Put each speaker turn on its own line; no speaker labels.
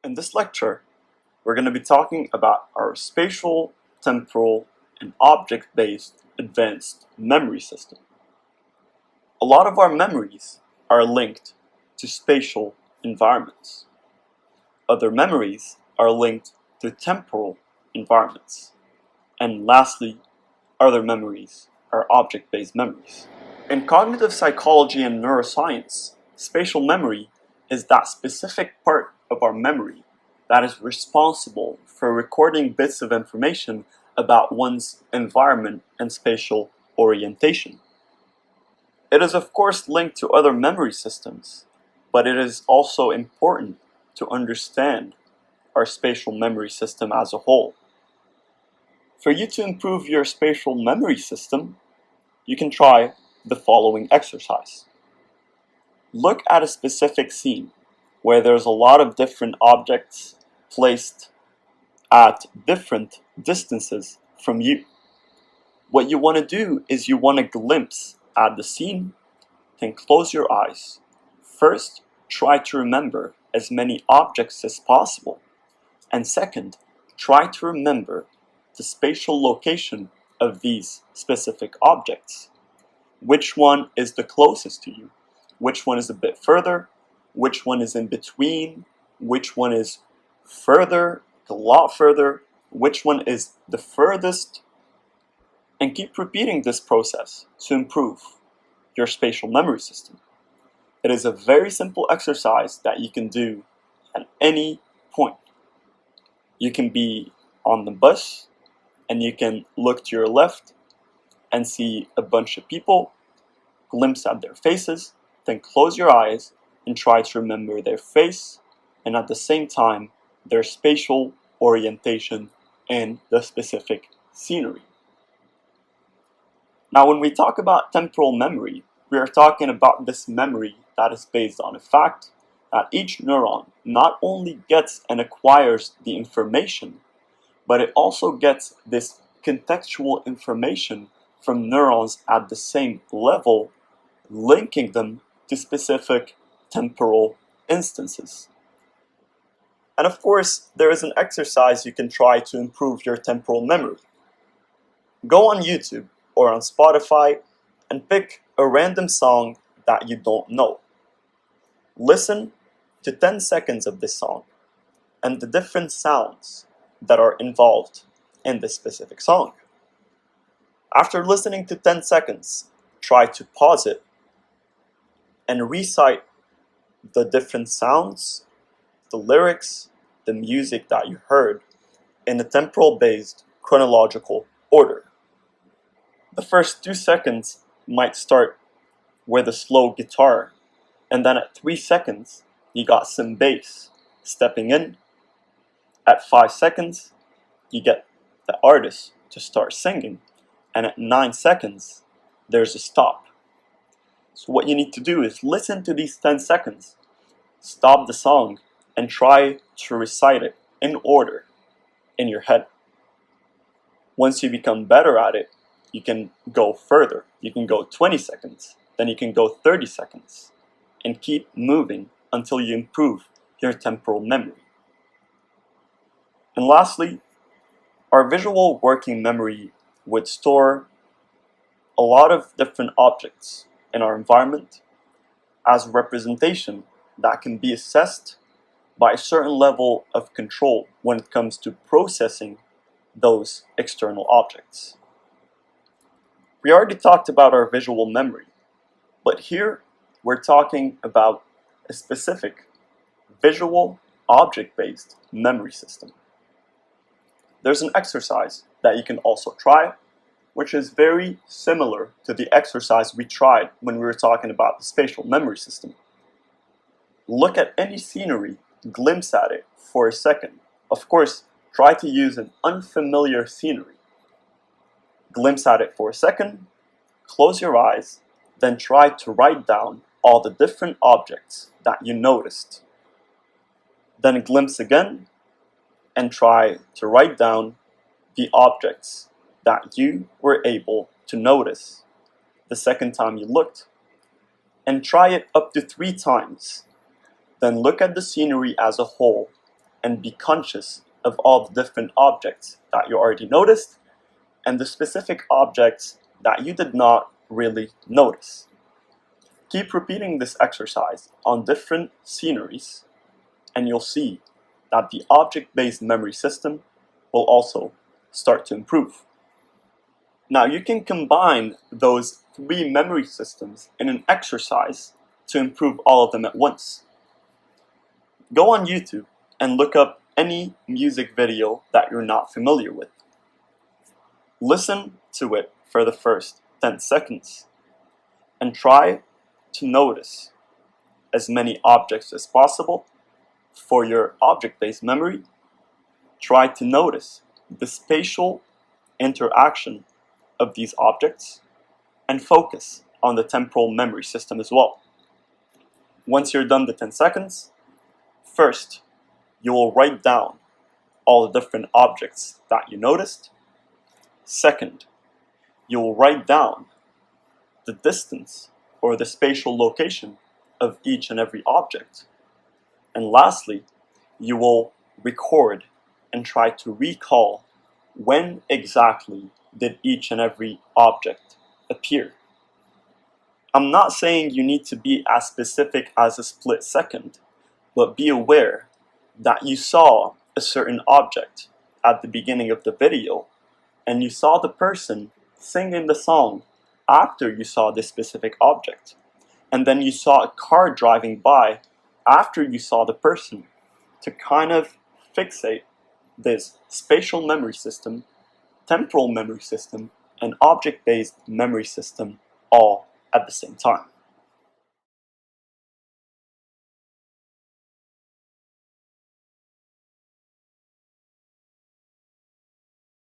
In this lecture, we're going to be talking about our spatial, temporal, and object-based advanced memory system. A lot of our memories are linked to spatial environments. Other memories are linked to temporal environments. And lastly, other memories are object-based memories. In cognitive psychology and neuroscience, spatial memory is that specific part of our memory that is responsible for recording bits of information about one's environment and spatial orientation. It is of course linked to other memory systems, but it is also important to understand our spatial memory system as a whole. For you to improve your spatial memory system, you can try the following exercise. Look at a specific scene where there's a lot of different objects placed at different distances from you. What you want to do is you want to glimpse at the scene, then close your eyes. First, try to remember as many objects as possible. And second, try to remember the spatial location of these specific objects. Which one is the closest to you? Which one is a bit further? Which one is in between? Which one is further, a lot further? Which one is the furthest? And keep repeating this process to improve your spatial memory system. It is a very simple exercise that you can do at any point. You can be on the bus and you can look to your left and see a bunch of people, glimpse at their faces, then close your eyes and try to remember their face and at the same time their spatial orientation in the specific scenery. Now when we talk about temporal memory, we are talking about this memory that is based on the fact that each neuron not only gets and acquires the information, but it also gets this contextual information from neurons at the same level, linking them to specific temporal instances. And of course, there is an exercise you can try to improve your temporal memory. Go on YouTube or on Spotify and pick a random song that you don't know. Listen to 10 seconds of this song and the different sounds that are involved in this specific song. After listening to 10 seconds, try to pause it and recite the different sounds, the lyrics, the music that you heard in a temporal-based chronological order. The first 2 seconds might start with a slow guitar, and then at 3 seconds, you got some bass stepping in. At 5 seconds, you get the artist to start singing. And at 9 seconds, there's a stop. So what you need to do is listen to these 10 seconds, stop the song, and try to recite it in order in your head. Once you become better at it, you can go further. You can go 20 seconds, then you can go 30 seconds, and keep moving until you improve your temporal memory. And lastly, our visual working memory would store a lot of different objects in our environment as representation that can be assessed by a certain level of control when it comes to processing those external objects. We already talked about our visual memory, but here we're talking about a specific visual object-based memory system. There's an exercise that you can also try, which is very similar to the exercise we tried when we were talking about the spatial memory system. Look at any scenery, glimpse at it for a second. Of course, try to use an unfamiliar scenery. Glimpse at it for a second, close your eyes, then try to write down all the different objects that you noticed. Then glimpse again, and try to write down the objects that you were able to notice the second time you looked. And try it up to 3 times. Then look at the scenery as a whole and be conscious of all the different objects that you already noticed and the specific objects that you did not really notice. Keep repeating this exercise on different sceneries, and you'll see that the object-based memory system will also start to improve. Now you can combine those three memory systems in an exercise to improve all of them at once. Go on YouTube and look up any music video that you're not familiar with. Listen to it for the first 10 seconds and try to notice as many objects as possible. For your object-based memory, try to notice the spatial interaction of these objects and focus on the temporal memory system as well. Once you're done the 10 seconds, first, you will write down all the different objects that you noticed. Second, you will write down the distance or the spatial location of each and every object. And lastly, you will record and try to recall when exactly did each and every object appear. I'm not saying you need to be as specific as a split second, but be aware that you saw a certain object at the beginning of the video, and you saw the person singing the song after you saw this specific object. And then you saw a car driving by after you saw the person, to kind of fixate this spatial memory system, temporal memory system, and object-based memory system all at the same time.